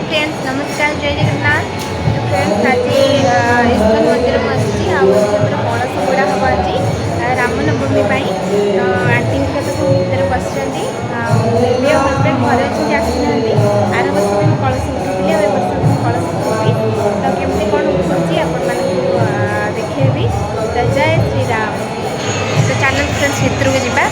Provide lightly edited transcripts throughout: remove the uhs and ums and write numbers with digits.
Friends नमस्कार जय जगन्नाथ। तो फ्रेंड्स आज इस्कन मंदिर में आसी कलश गुड़ा हम आज रामनवमी आंटी हरिका तो सब भितर बस बेबी और हजबैंड घर अच्छे आसी आर वर्ष भी कलश उठुली ए वर्ष भी कलश उठेबी तो केमती कौन उठुची आपण देखेबी। तो जय श्री राम। तो चैनल फ्रेंड्स भितर को जीवा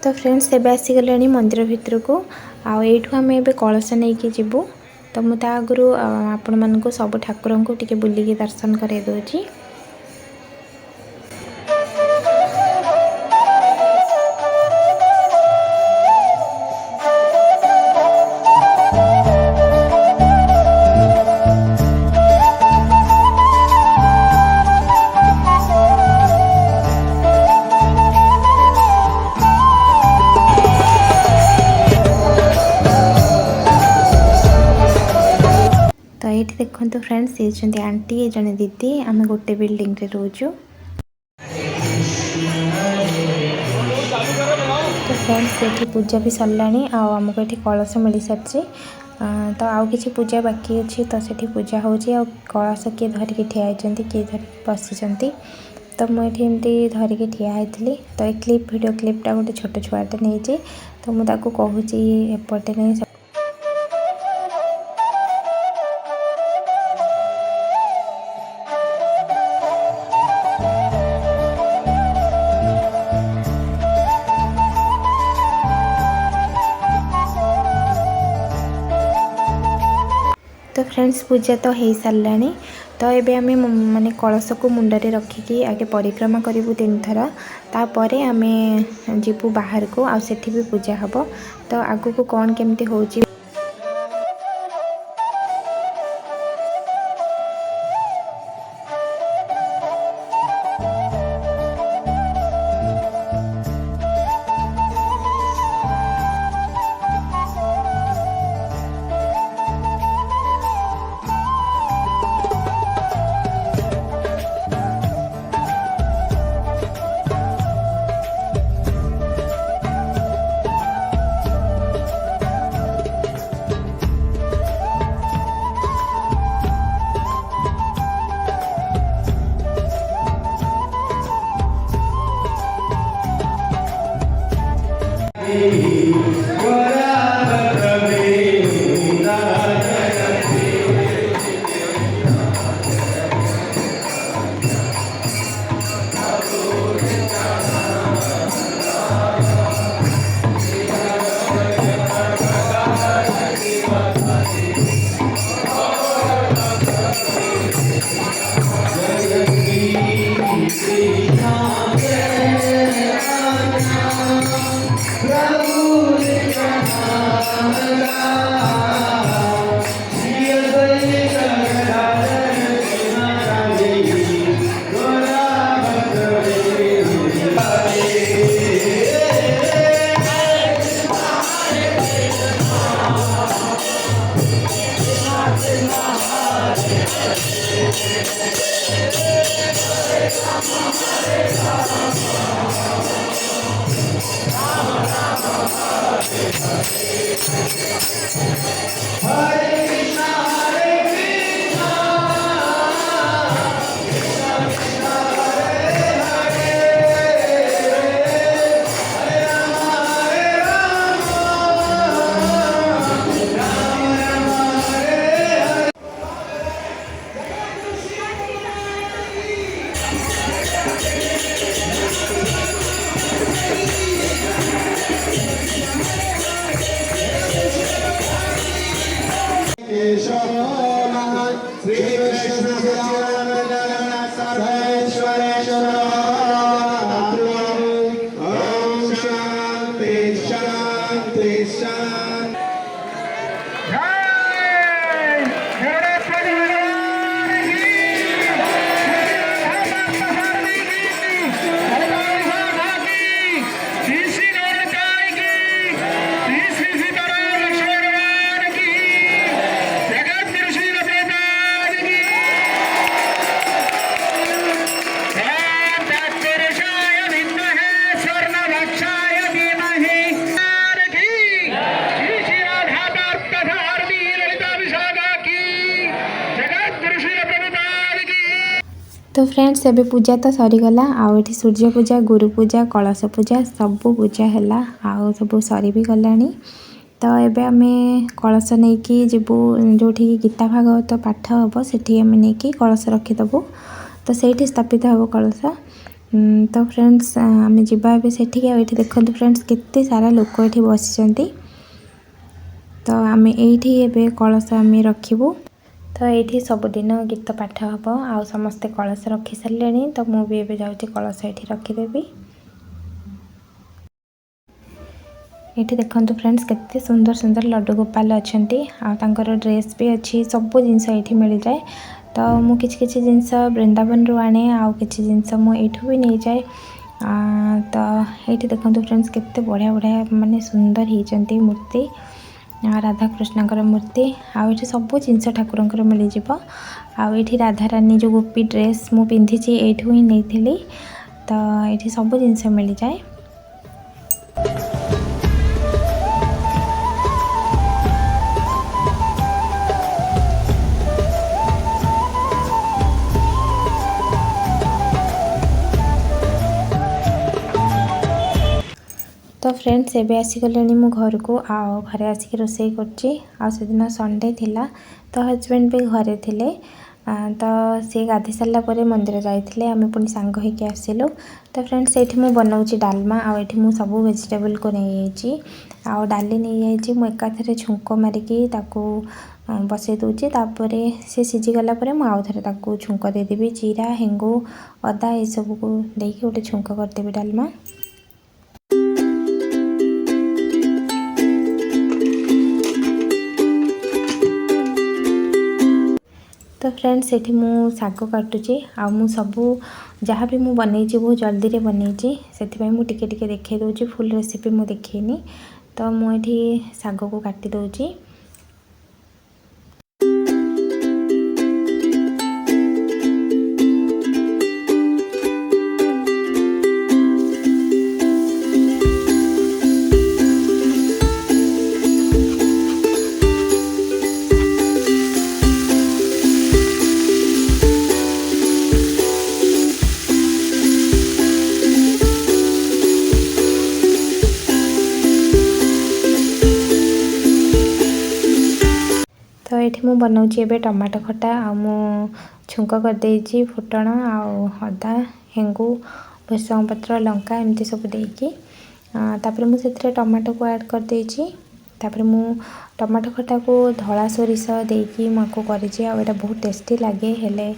तो फ्रेंड्स एबे आसीगले मंदिर भितर को आठू आम ए कलश नहीं कि जीवु। तो मुझे आगु आपण मानक सब ठाकुर को टिके बुलिकी दर्शन कर दूची। तो ये देखो फ्रेंड्स ये आंटी ये जने दीदी आम गोटे बिल्डिंग रे रोजु। तो फ्रेंड्स ये पूजा भी सरलानी आमको ये कलश मिल सारी। तो आउ कि पूजा बाकी अच्छी तो से पूजा हो कलश किए धरिकी ठिया होती किए धरिकी बसी। तो मुझे धरिकी ठिया होती। तो ये क्लिप वीडियो क्लिपटा गोटे छोट छुआटे नहीं तो मुझे कहूँ एपटे नहीं। तो फ्रेंड्स पूजा तो हो सारानी। तो ये आम माने कलश को मुंडे रखिकी आगे परिक्रमा करूँ 3 थर तापर आम जीवु बाहर को आठी भी पूजा हम। तो आगू को कौन केमती हो तो फ्रेंड्स एबे पूजा तो सरीगला आउठी सूर्य पूजा गुरु पूजा कलश पूजा सबू पूजा है आउ सब सरी भी गलानी। तो एबे आमे कलश नहीं कि जीवु जो गीता भागवत पाठ हम से आम नहीं कलश रखीदेबू। तो सही स्थापित हम कलश। तो फ्रेंड्स आम जावा से देखो फ्रेंड्स केते सारा लोक ये बसी। तो आम ये कलश आम रखू। तो ये सबुदिन गीत पाठ हम आउ समस्ते कलश रखी सारे। तो मुझे जाऊँगी कलश ये रखीदेवी। ये देखो फ्रेंड्स केते सुंदर सुंदर लड्डू गोपाल अच्छा आर ड्रेस भी अच्छी सब जिनस ये मिल जाए। तो मुझे किसी जिनस वृंदावन रू आने आउ किसी जिनस मुठू भी नहीं जाए। तो ये देखो फ्रेंड्स केते बढ़िया बढ़िया माने सुंदर होती मूर्ति राधाकृष्ण मूर्ति आउ सब जिनस ठाकुर मिल जाव। आउठी राधारानी जो गोपी ड्रेस मु पिंधि एठू ही नहीं। तो ये सब जिनस मिल जाए। तो फ्रेंड्स एबे आसीगले मो घर को आओ घरे आसिक रोषे करदिन संडे थिला। तो हजबैंड भी घरे थिले। तो सी गाधि सारा मंदिर जाते आम पुणी सांग होके आसिलु। तो फ्रेंड्स ये मुझे बनाऊँगी डालमा आठी मुझे सब वेजिटेबल को नहीं आउ डाली नहीं जाइए एकाथरे छुंक मारिकी बसई दूची। सी सीझीगला आउ थे छुंक देदेवी जीरा हेंगू अदा ये सब को देकी गोटे छुंक करदेवी डालमा। तो फ्रेंड्स ये मु साग काटुची आउ सबू जहाँ भी मुझे बनई बहुत जल्दी बनई से मुझे देखे दूसरी फुल रेसिपी मुझे देखनी। तो मुझे साग को काटी दूची। तो ये मुझे बनाऊँगी एबे टमाटो खटा आउ छुंक करदे फुटण आदा हेंगू भृषंग पत्र लंका एमती सब देकी मुझे टमाटो को ऐड करदे। मु टमाटो खटा को धला सोरिष देकी मुझे कर बहुत टेस्टी लगे। हेले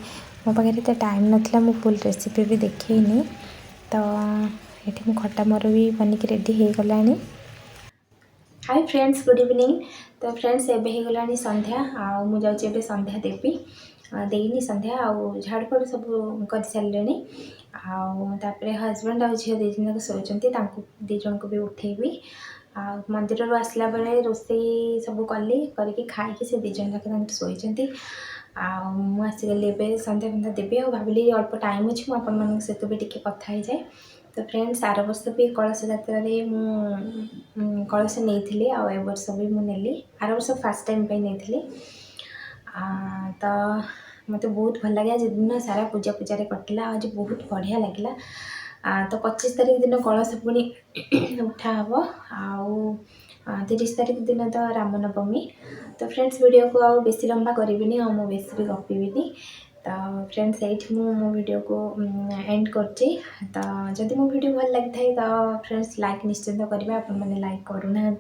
मो पाखे तो टाइम नाला मु फुल रेसिपी भी देखनी। तो ये मु खटा मोर भी बनिक रेडी हो गला। Hi friends good evening. तो फ्रेंड्स एबे हो गलानी संध्या आउ मु जाउची एबे संध्या देवी देनी संध्या आउ झाड़ फाड़ सब कर सारे। आउे हजबैंड आउ झील दी जन शोचती दीज को भी उठेबी। आ मंदिर रू आसला बेले रोषेई सब कली करके खाई से दीज जाक शोचती। आसीगली ए संध्या फंध्या देवी आ भाविली अल्प टाइम अच्छी मुझे सहित भी टी कथा हो जाए। तो फ्रेंड्स आर वर्ष भी कलश यात्रा कलश नहीं आए वर्ष भी मुझे आर वर्ष फास्ट टाइम नहीं। तो मत बहुत भल लगे आज दिन सारा पूजा पूजा कटिला आज बहुत बढ़िया लगे। तो 25 तारीख दिन कलश पुणी उठा हम आउ 30 तारीख दिन तो रामनवमी। तो फ्रेंड्स वीडियो को आउ बेसी लंबा करी मु बेसी भी गपी। तो फ्रेंड्स ये मो वीडियो को एंड करची। तो जदि मो वीडियो भल लगी थाए तो फ्रेंड्स लाइक निश्चिंत करेंगे आपण मैंने लाइक करूना।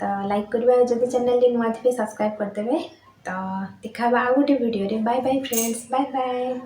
तो लाइक करवा जदि चैनल नुआ थे सब्सक्राइब करदे। तो देखा आ गोटे वीडियो रे bye bye friends bye bye.